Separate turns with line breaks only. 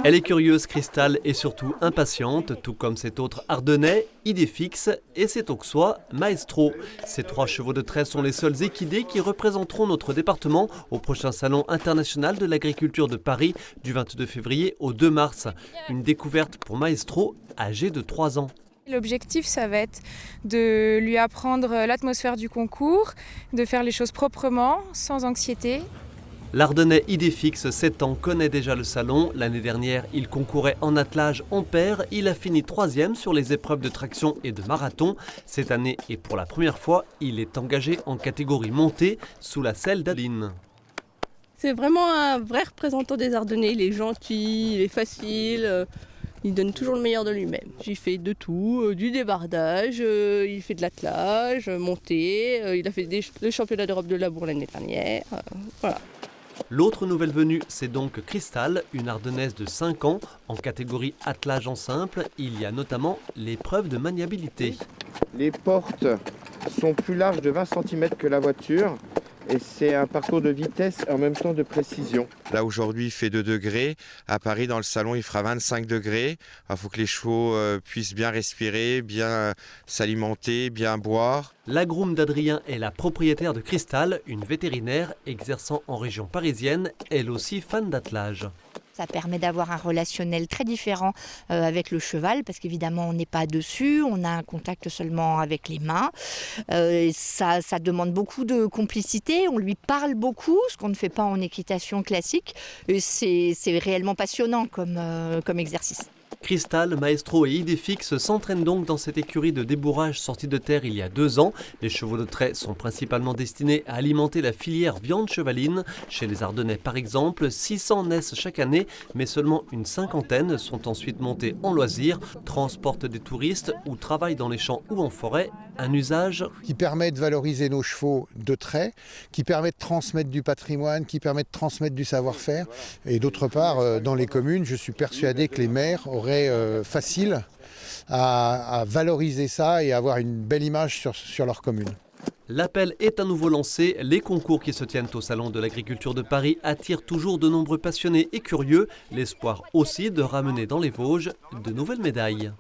Elle est curieuse, Cristal, et surtout impatiente, tout comme cet autre Ardennais, Idéfix, et cet Auxois, Maestro. Ces 3 chevaux de trait sont les seuls équidés qui représenteront notre département au prochain salon international de l'agriculture de Paris du 22 février au 2 mars. Une découverte pour Maestro, âgé de 3 ans.
L'objectif, ça va être de lui apprendre l'atmosphère du concours, de faire les choses proprement, sans anxiété.
L'Ardennais Idéfix, 7 ans, connaît déjà le salon. L'année dernière, il concourait en attelage en paire. Il a fini 3e sur les épreuves de traction et de marathon. Cette année, et pour la première fois, il est engagé en catégorie montée sous la selle d'Adeline.
C'est vraiment un vrai représentant des Ardennais. Il est gentil, il est facile. Il donne toujours le meilleur de lui-même. J'ai fait de tout, du débardage, il fait de l'attelage, montée, il a fait le championnat d'Europe de labour l'année dernière. Voilà.
L'autre nouvelle venue, c'est donc Cristal, une Ardennaise de 5 ans. En catégorie attelage en simple, il y a notamment l'épreuve de maniabilité.
Les portes sont plus larges de 20 cm que la voiture. Et c'est un parcours de vitesse et en même temps de précision.
Là aujourd'hui il fait 2 degrés, à Paris dans le salon il fera 25 degrés. Il faut que les chevaux puissent bien respirer, bien s'alimenter, bien boire.
La groom d'Adrien est la propriétaire de Cristal, une vétérinaire exerçant en région parisienne, elle aussi fan d'attelage.
Ça permet d'avoir un relationnel très différent avec le cheval parce qu'évidemment on n'est pas dessus, on a un contact seulement avec les mains. Ça demande beaucoup de complicité, on lui parle beaucoup, ce qu'on ne fait pas en équitation classique. C'est réellement passionnant comme exercice.
Cristal, Maestro et Idéfix s'entraînent donc dans cette écurie de débourrage sortie de terre il y a 2 ans. Les chevaux de trait sont principalement destinés à alimenter la filière viande chevaline. Chez les Ardennais par exemple, 600 naissent chaque année, mais seulement une 50aine sont ensuite montées en loisir, transportent des touristes ou travaillent dans les champs ou en forêt. Un usage
qui permet de valoriser nos chevaux de trait, qui permet de transmettre du patrimoine, qui permet de transmettre du savoir-faire. Et d'autre part, dans les communes, je suis persuadé que les maires auraient facile à valoriser ça et avoir une belle image sur leur commune.
L'appel est à nouveau lancé. Les concours qui se tiennent au Salon de l'Agriculture de Paris attirent toujours de nombreux passionnés et curieux. L'espoir aussi de ramener dans les Vosges de nouvelles médailles.